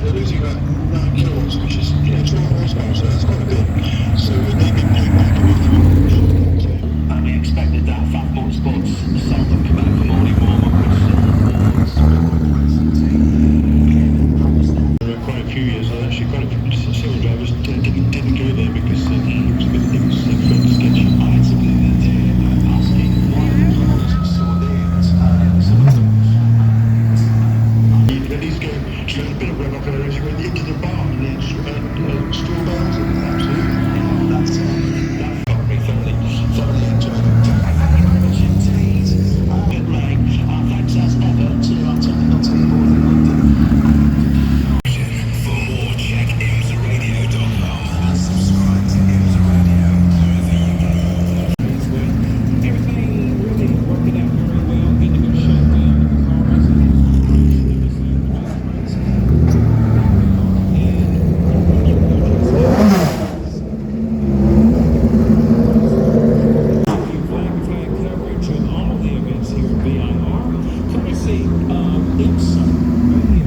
they're losing about 9 kilowatts, which is 12 horsepower, so that's quite good. So they've been putting back a lot of them. And we expected that. Fat Motorsports seldom come out for morning warm-up, which quite a few years, and actually quite a few several drivers didn't go there because it was felt sketchy. I had somebody the other day asking why the cars are so named. Some of them. When he's going, she had a bit of rev up there as you went into the bar, and then straw bars, and absolutely. That got me thoroughly enjoyed it. Good rain. Thanks as ever to our technical team all in London. For more, check imsradio.com and subscribe to Imsa Radio wherever you go. Everything really working out very well, getting a good shakedown of the car racing. Flag coverage of all the events here at VIR, courtesy of IMSA Radio.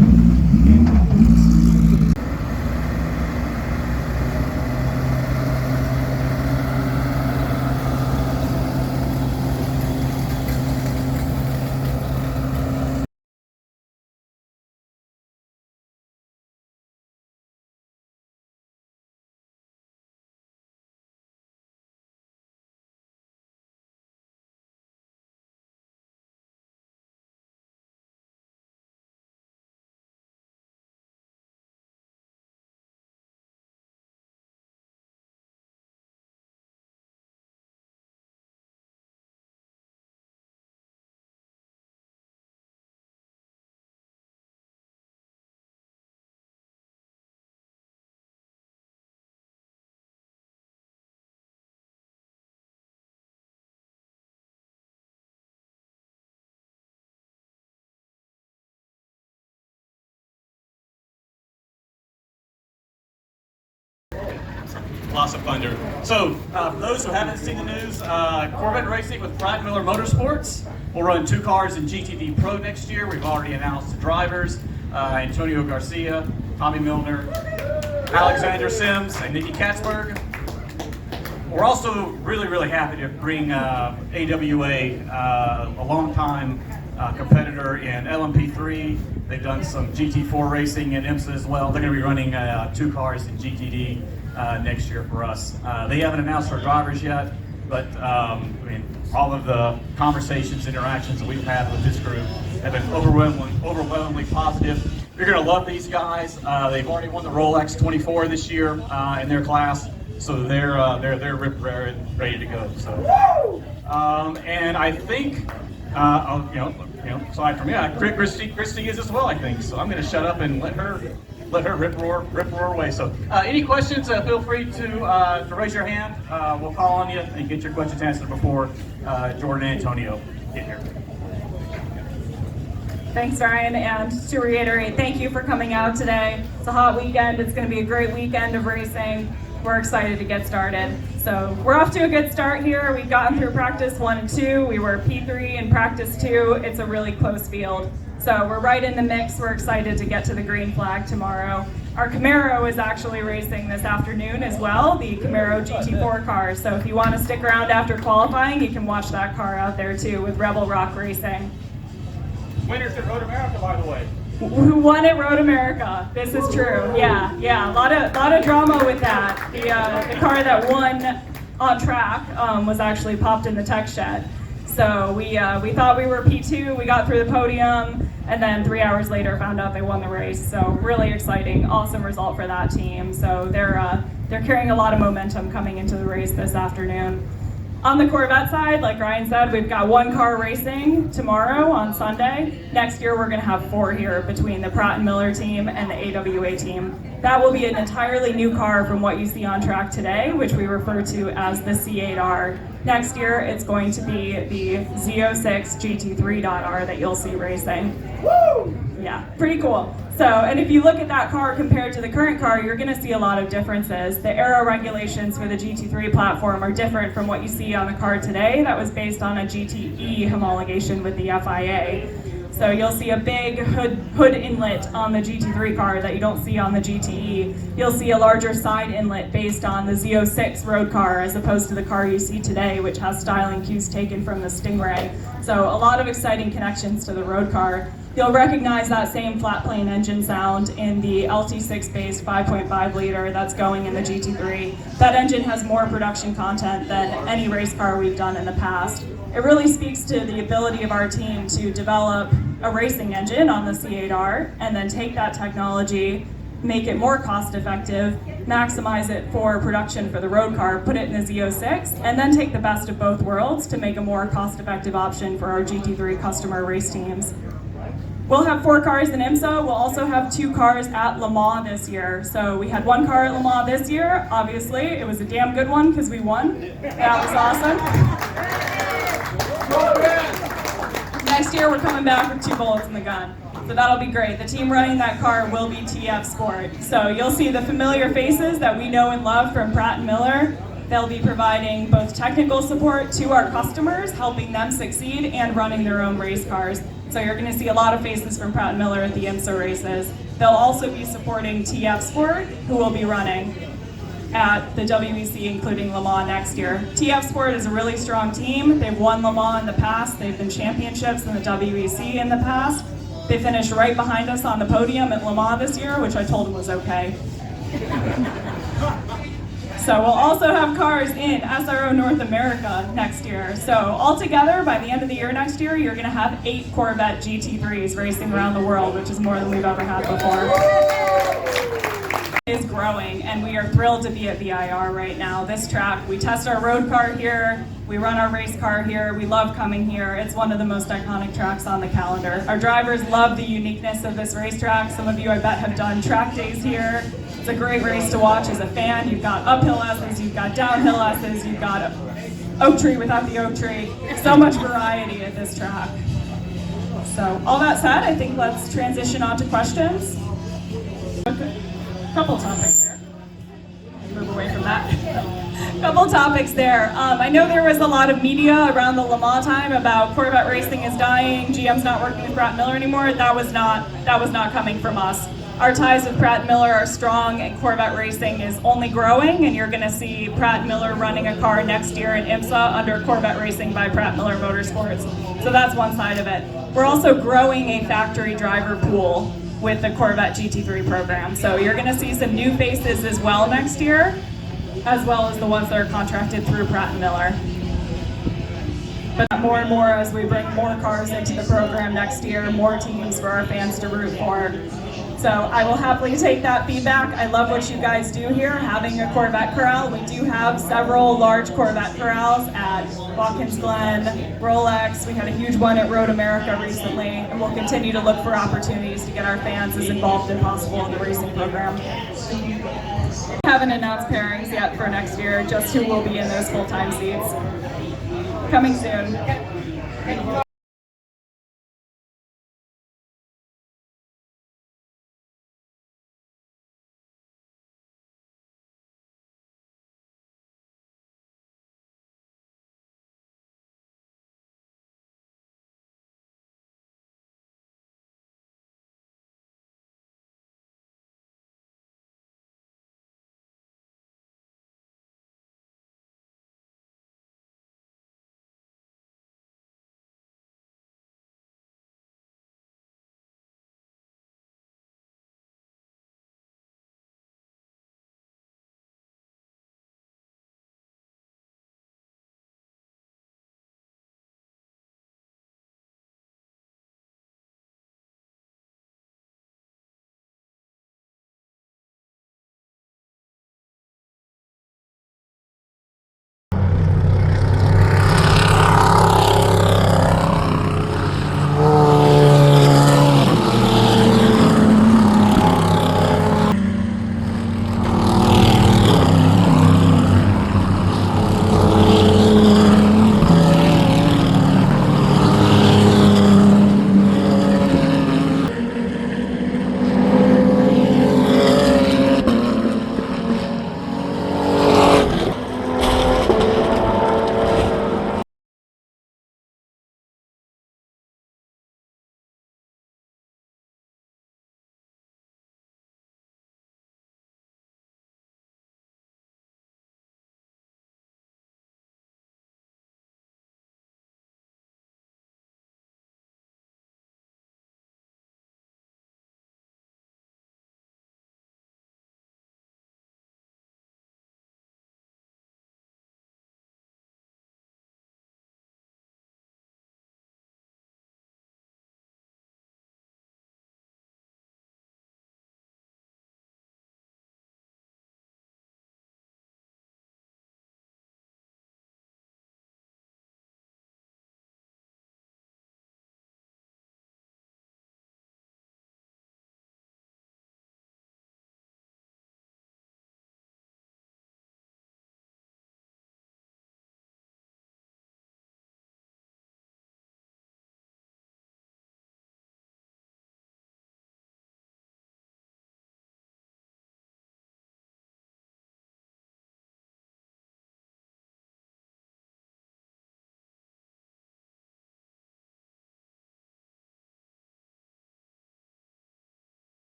Lots of thunder. So, for those who haven't seen the news, Corvette Racing with Pratt Miller Motorsports will run 2 cars in GTD Pro next year. We've already announced the drivers, Antonio Garcia, Tommy Milner, Alexander Sims, and Nikki Katzberg. We're also really happy to bring AWA, a long-time competitor in LMP3. They've done some GT4 racing in IMSA as well. They're going to be running 2 cars in GTD next year for us. They haven't announced our drivers yet, but I mean, all of the conversations, interactions that we've had with this group have been overwhelmingly positive. You're going to love these guys. They've already won the Rolex 24 this year in their class, so they're ready to go. So, and I think aside from Christy is as well, I think. So I'm going to shut up and let her rip roar away. So any questions, feel free to raise your hand. We'll call on you and get your questions answered before Jordan and Antonio get here. Thanks, Ryan, and to reiterate, thank you for coming out today. It's a hot weekend. It's going to be a great weekend of racing. We're excited to get started. So we're off to a good start here. We've gotten through practice 1 and 2. We were P3 in practice 2. It's a really close field. So we're right in the mix. We're excited to get to the green flag tomorrow. Our Camaro is actually racing this afternoon as well, the Camaro GT4 car. So if you want to stick around after qualifying, you can watch that car out there too with Rebel Rock Racing. Winners at Road America, by the way. Who won at Road America? This is true. Yeah. A lot of drama with that. The car that won on track was actually popped in the tech shed. So we thought we were P2. We got through the podium, and then 3 hours later found out they won the race. So really exciting, awesome result for that team. So they're carrying a lot of momentum coming into the race this afternoon. On the Corvette side, like Ryan said, we've got 1 car racing tomorrow on Sunday. Next year, we're going to have 4 here between the Pratt & Miller team and the AWA team. That will be an entirely new car from what you see on track today, which we refer to as the C8R. Next year, it's going to be the Z06 GT3.R that you'll see racing. Woo! Yeah, pretty cool. So, and if you look at that car compared to the current car, you're going to see a lot of differences. The aero regulations for the GT3 platform are different from what you see on the car today. That was based on a GTE homologation with the FIA. So you'll see a big hood inlet on the GT3 car that you don't see on the GTE. You'll see a larger side inlet based on the Z06 road car as opposed to the car you see today, which has styling cues taken from the Stingray. So a lot of exciting connections to the road car. You'll recognize that same flat plane engine sound in the LT6-based 5.5 liter that's going in the GT3. That engine has more production content than any race car we've done in the past. It really speaks to the ability of our team to develop a racing engine on the C8R and then take that technology, make it more cost effective, maximize it for production for the road car, put it in the Z06, and then take the best of both worlds to make a more cost effective option for our GT3 customer race teams. We'll have 4 cars in IMSA. We'll also have 2 cars at Le Mans this year. So we had 1 car at Le Mans this year. Obviously, it was a damn good one because we won. That was awesome. Next year, we're coming back with 2 bullets in the gun. So that'll be great. The team running that car will be TF Sport. So you'll see the familiar faces that we know and love from Pratt & Miller. They'll be providing both technical support to our customers, helping them succeed, and running their own race cars. So you're going to see a lot of faces from Pratt & Miller at the IMSA races. They'll also be supporting TF Sport, who will be running at the WEC, including Le Mans next year. TF Sport is a really strong team. They've won Le Mans in the past. They've been championships in the WEC in the past. They finished right behind us on the podium at Le Mans this year, which I told them was okay. So we'll also have cars in SRO North America next year. So altogether, by the end of the year next year, you're going to have 8 Corvette GT3s racing around the world, which is more than we've ever had before. It is growing, and we are thrilled to be at VIR right now. This track, we test our road car here, we run our race car here, we love coming here. It's one of the most iconic tracks on the calendar. Our drivers love the uniqueness of this racetrack. Some of you, I bet, have done track days here. It's a great race to watch as a fan. You've got uphill S's, you've got downhill S's, you've got oak tree without the oak tree. So much variety at this track. So all that said, I think let's transition on to questions. Couple topics there. Move away from that. Couple topics there. I know there was a lot of media around the Le Mans time about Corvette racing is dying, GM's not working with Pratt & Miller anymore. That was not coming from us. Our ties with Pratt & Miller are strong, and Corvette racing is only growing, and you're going to see Pratt & Miller running a car next year in IMSA under Corvette Racing by Pratt & Miller Motorsports. So that's one side of it. We're also growing a factory driver pool with the Corvette GT3 program. So you're going to see some new faces as well next year, as well as the ones that are contracted through Pratt & Miller. But more and more as we bring more cars into the program next year, more teams for our fans to root for. So I will happily take that feedback. I love what you guys do here, having a Corvette corral. We do have several large Corvette corrals at Watkins Glen, Rolex. We had a huge one at Road America recently, and we'll continue to look for opportunities to get our fans as involved as possible in the racing program. We haven't announced pairings yet for next year, just who will be in those full-time seats. Coming soon.